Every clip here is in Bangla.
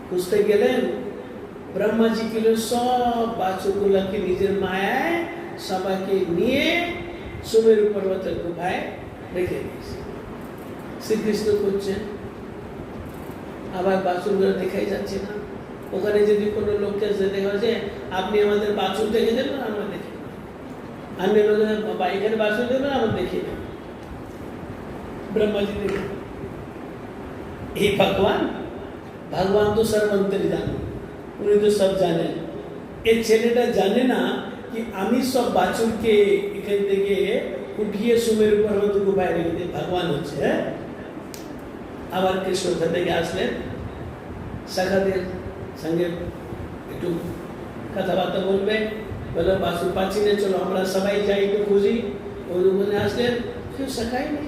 খুঁজতে গেলেন, ব্রহ্মাজি কিলো সব বাছুরগুলোকে নিজের মায়ায় সবাইকে নিয়ে সুমেরু পর্বতের গুহায় রেখে দিয়েছে। শ্রীকৃষ্ণ করছেন, আবার বাছুরগুলো দেখাই যাচ্ছে না। ওখানে যদি কোনো লোককে দেখা যায়, আপনি আমাদের বাছুর দেখে দেবেন, আমরা দেখি না। अन्य लोग एखे बासुर देवे ना देखिए ब्रह्मा जी ने हे भगवान भगवान तो सर्वंतरी जाने उन्हें तो सब जाने एक छेलेटा जाने ना कि आमी सब बाचुर के एखान থেকে উঠিয়ে সুমেরু পর্বত গুহায় রেখে দিয়ে ভগবান হচ্ছে। আবার কৃষ্ণ থেকে আসলেন, সখাদের সঙ্গে একটু কথাবার্তা বলবে, বলে বাসুর পাচ্ছি না, চলো আমরা সবাই যাই একটু খুঁজি। ওই ওখানে আসলেন, কেউ সখাই নেই।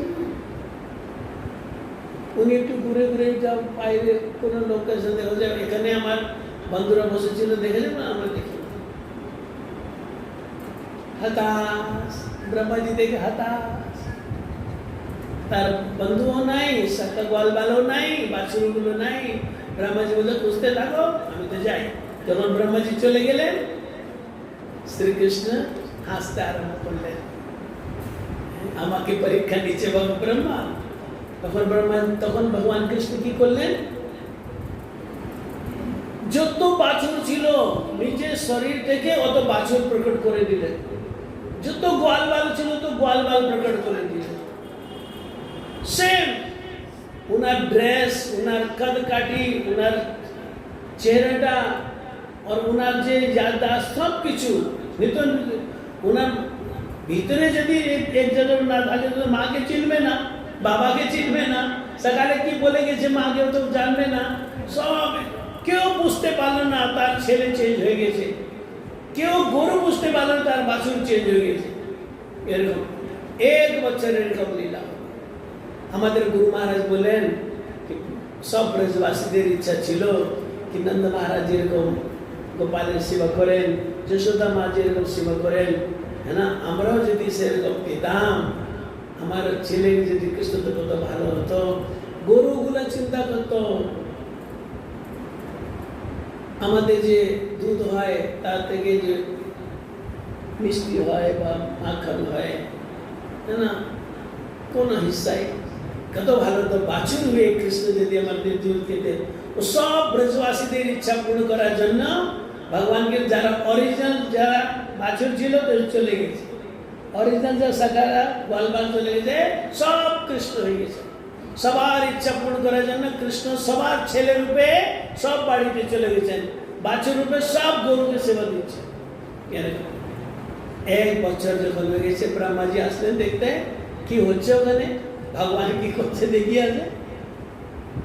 উনি একটু ঘুরে ঘুরে যাও, বাইরে কোনো লোকের সাথে দেখা যায়, এখানে আমার বন্ধুরা বসেছিল দেখে যাবে, আমরা দেখি হতাশ। ব্রহ্মাজি দেখে হতাশ, তার বন্ধুও নাই, সাথে গোয়ালবালও নাই, বাছুরগুলো নাই। ব্রহ্মাজি বলে খুঁজতে থাকো, আমি তো যাই। যখন ব্রহ্মাজি চলে গেলেন, শ্রীকৃষ্ণ হাসতে আরম্ভ করলেন, আমাকে পরীক্ষা নিচ্ছে ব্রহ্মা। তখন ভগবান কৃষ্ণ কি করলেন, যত বাছুর ছিল নিজের শরীর থেকে অত বাছুর প্রকট করে দিলেন, যত গোয়ালবাল ছিল তো গোয়ালবাল প্রকট করে দিলেন। সেম উনার ড্রেস, উনার কদ কাটি, উনার চেহারাটা আর উনার যে যাদাস্ত সব কিছু নিতন। উনার ভিতরে যদি এক জায়গায় না থাকে তো মাকে চিনবে না, বাবাকে চিনবে না, সকালে কি বলে গেছে মাকেও তো জানবে না। সব কেউ বুঝতে পারলো না তার ছেলে চেঞ্জ হয়ে গেছে, কেউ গরু বুঝতে পারলো না তার বাছুর চেঞ্জ হয়ে গেছে। এরকম 1 বছর এরকম লীলা। আমাদের গুরু মহারাজ বলেন সব ব্রজবাসীদের ইচ্ছা ছিল কি নন্দ মহারাজ যেরকম গোপালের সেবা করেন, যশোদা মা যেরকম সেবা করেন, হ্যাঁ না, আমরাও যদি সেরকম পেতাম, আমার ছেলে যদি কৃষ্ণ তো কত ভালো হতো। গরুগুলা চিন্তা করতো, আমাদের যে দুধ হয় তার থেকে যে মিষ্টি হয় বা মাখন হয়, হ্যাঁ না, কোন হিসায় কত ভালো হতো। বাছুর হয়ে কৃষ্ণ যদি আমাদের দুধ খেতে। ও সব ব্রজবাসীদের ইচ্ছা পূর্ণ করার জন্য ভগবানকে যারা অরিজিনাল যারা বাছুর ছিল চলে গেছে, অরিজিনাল যারা সাকারা গোয়ালবাল চলে গেছে, সব কৃষ্ণ হয়ে গেছে। সবার ইচ্ছা পূর্ণ করার জন্য কৃষ্ণ সবার ছেলে রূপে সব বাড়িতে চলে গেছেন, বাছুর রূপে সব গরুকে সেবা দিচ্ছে। 1 বছর যখন হয়ে গেছে, ব্রহ্মাজি আসলেন দেখতে কি হচ্ছে ওখানে, ভগবান কি করছে দেখিয়ে আছে।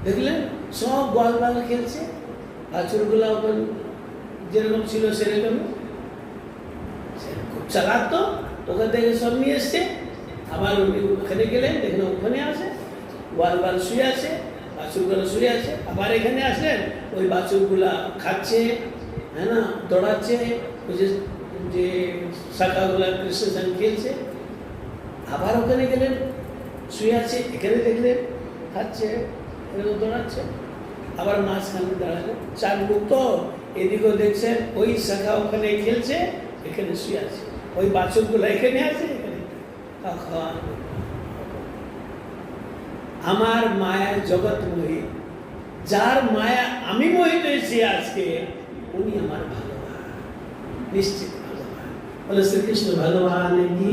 দেখলেন সব গোয়ালবাল খেলছে, বাছুরগুলা ওখান যেরকম ছিল সেরকম খুব চালাক, তো ওখান থেকে সব নিয়ে এসছে। আবার উনি ওখানে গেলেন, দেখলেন ওখানে আসে গোয়ালবাল শুয়ে আছে, বাছুরগুলো শুয়ে আছে। আবার এখানে আসলেন, ওই বাছুরগুলা খাচ্ছে, হ্যাঁ না, দৌড়াচ্ছে, ওই যে শাখাগুলা কৃষ্ণের সঙ্গে খেলছে। আবার ওখানে গেলেন, শুয়ে আছে, এখানে দেখলেন খাচ্ছে, এরকম দৌড়াচ্ছে। আবার মাঝখানে দাঁড়ালেন, 4 মুখ তো এদিকেও দেখছেন, ওই শাখা ওখানে খেলছে, এখানে শুয়ে আছে, ওই বাছুরগুলো এখানে আছে, এখানে খাওয়া। আমার মায়া জগৎ মোহিত, যার মায়া আমি মোহিত হয়েছি আজকে, উনি আমার ভগবান, নিশ্চিত ভগবান। বলে শ্রীকৃষ্ণ ভগবান কি।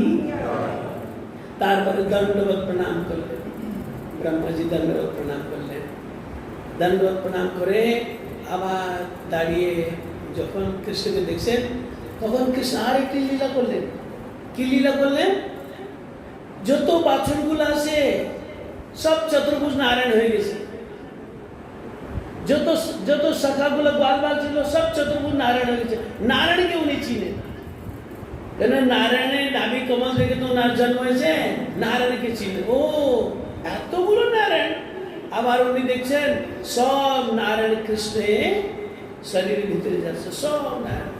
তারপরে দণ্ডবত প্রণাম করলেন, ব্রহ্মাজি দণ্ডবত প্রণাম করলেন। দণ্ডবত প্রণাম করে আবার দাঁড়িয়ে যখন কৃষ্ণকে দেখছেন, তখন কৃষ্ণ আর একটি লীলা করলেন। কি লীলা করলেন, যত বাছুরগুলো আছে সব চতুর্ভুজ নারায়ণ হয়ে গেছে। যত শাখাগুলো গোয়ালবাল ছিল সব চতুর্ভুজ নারায়ণ হয়ে গেছে। নারায়ণকে উনি চিনেন, কেন নারায়ণের নাভি কমল থেকে তো ওনার জন্ম হয়েছে, নারায়ণকে চিনে। ও এতগুলো নারায়ণ। আবার উনি দেখছেন সব নারায়ণ কৃষ্ণে শরীরের ভিতরে যাচ্ছে, সব নারায়ণ।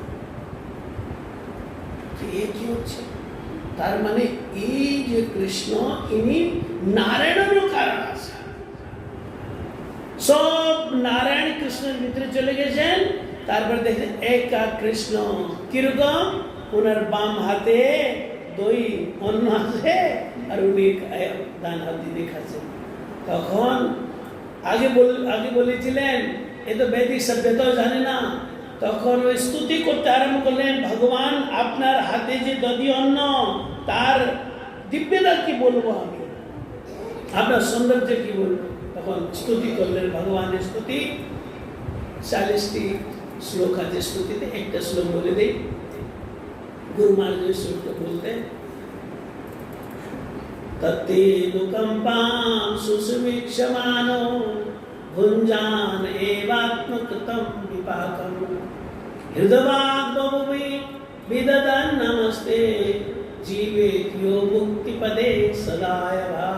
কি হচ্ছে, তার মানে এই যে কৃষ্ণ, ইনি নারায়ণেরও কারণ আছে। সব নারায়ণ কৃষ্ণের ভিতরে চলে গেছেন। তারপর দেখেন একা কৃষ্ণ কিরকম, ওনার বাম হাতে দই অন্ন আছে আর উনি ডান হাত দিয়ে খাচ্ছেন। তখন আগে বলেছিলেন এ তো বৈদিক সভ্যতাও জানে না, তখন ওই স্তুতি করতে আরম্ভ করলেন, ভগবান আপনার হাতে যে দধি অন্ন তার দিব্যতা কি বলবো, আমি আপনার সৌন্দর্য কি বলবো। তখন স্তুতি করলেন ভগবানের স্তুতি। 40টি শ্লোক আছে স্তুতিতে, একটা শ্লোক বলে দেই। গুরু মহারাজ ওই শ্লোকটা বলতে, তত্তেনুকম্পাং সুসুবীক্ষমানো ভুঞ্জান এবাত্মকৃতম বিপাকম হৃদবাগ্বভূমি বিদদন নমস্তে জীবেत्यो मुक्तिपदे सदायवा।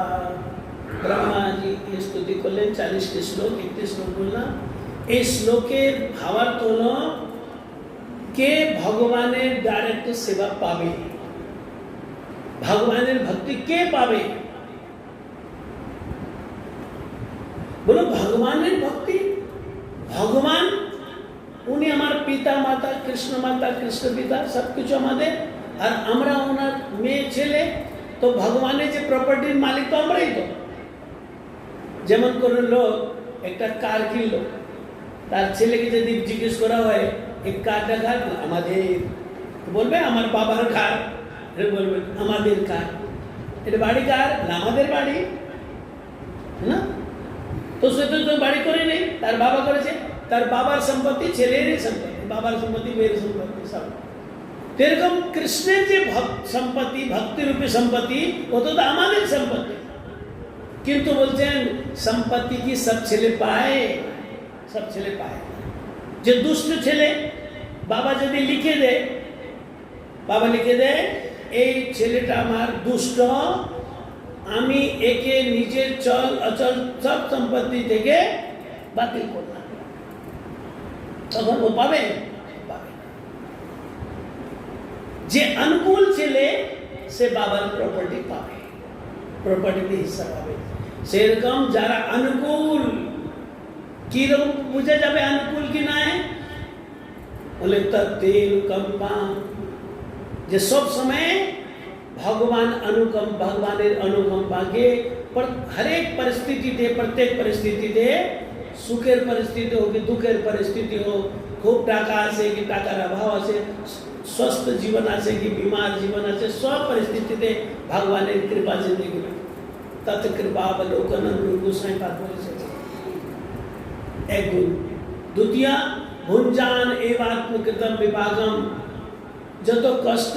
ब्रह्मा जी ये स्तुति করলেন 40টি শ্লোক, 31 শ্লোক বললাম। এই শ্লোকের ভাবার্থ হলো কে ভগবানের ডাইরেক্ট সেবা পাবে, ভগবানের ভক্তি কে পাবে, বলো ভগবানের ভক্তি। ভগবান উনি আমার পিতা মাতা, কৃষ্ণ মাতা কৃষ্ণ পিতা সবকিছু আমাদের, আর আমরা ওনার মেয়ে ছেলে। তো ভগবানের যে প্রপার্টির মালিক তো আমরাই তো। যেমন কোনো লোক একটা কার কিনলো, তার ছেলেকে যদি জিজ্ঞেস করা হয় এই কারটা কার, আমাদের, বলবে আমার বাবার কার, বলবে আমাদের কার। এটা বাড়ি কার, আমাদের বাড়ি না। তো সে তো বাড়ি করে নেই, তার বাবা করেছে, তার বাবার সম্পত্তি ছেলেরই সম্পত্তি, বাবার সম্পত্তি মেয়ের সম্পত্তি সব। এরকম কৃষ্ণের যে সম্পত্তি, ভক্তি রূপী সম্পত্তি, ও তো আমাদের সম্পত্তি। কিন্তু বলছেন সম্পত্তি কি সব ছেলে পায়, সব ছেলে পায়। যে দুষ্ট ছেলে, বাবা যদি লিখে দেয়, বাবা লিখে দেয় এই ছেলেটা আমার দুষ্ট, আমি একে নিজের চল অচল সব সম্পত্তি থেকে বাতিল করলাম, তখন ও পাবে? পাবে। যে অনুকূল ছেলে সে বাবার প্রপার্টি পাবে, প্রপার্টিতে হিস্সা পাবে। সেরকম যারা অনুকূল, কিরকম বুঝা যাবে অনুকূল কি নাই? বলে তত্তেনুকম্পা, যে সব সময় ভগবানের অনুকম্পাকে हरेक परिस्थिति, प्रत्येक परिस्थिति सुखेर परिस्थिति हो कि दुखेर परिस्थिति हो, खूब टाका आसे कि टाकार अभाव आसे, स्वस्थ जीवन आसे कि बीमार जीवन आसे, सब परिस्थिति भगवान कृपा जिंदगी में तत् कृपा अवलोकन गोसाई पाठ बोले एक गुण। द्वितीय भुंजान एवात्मकृतम विभागम, যত কষ্ট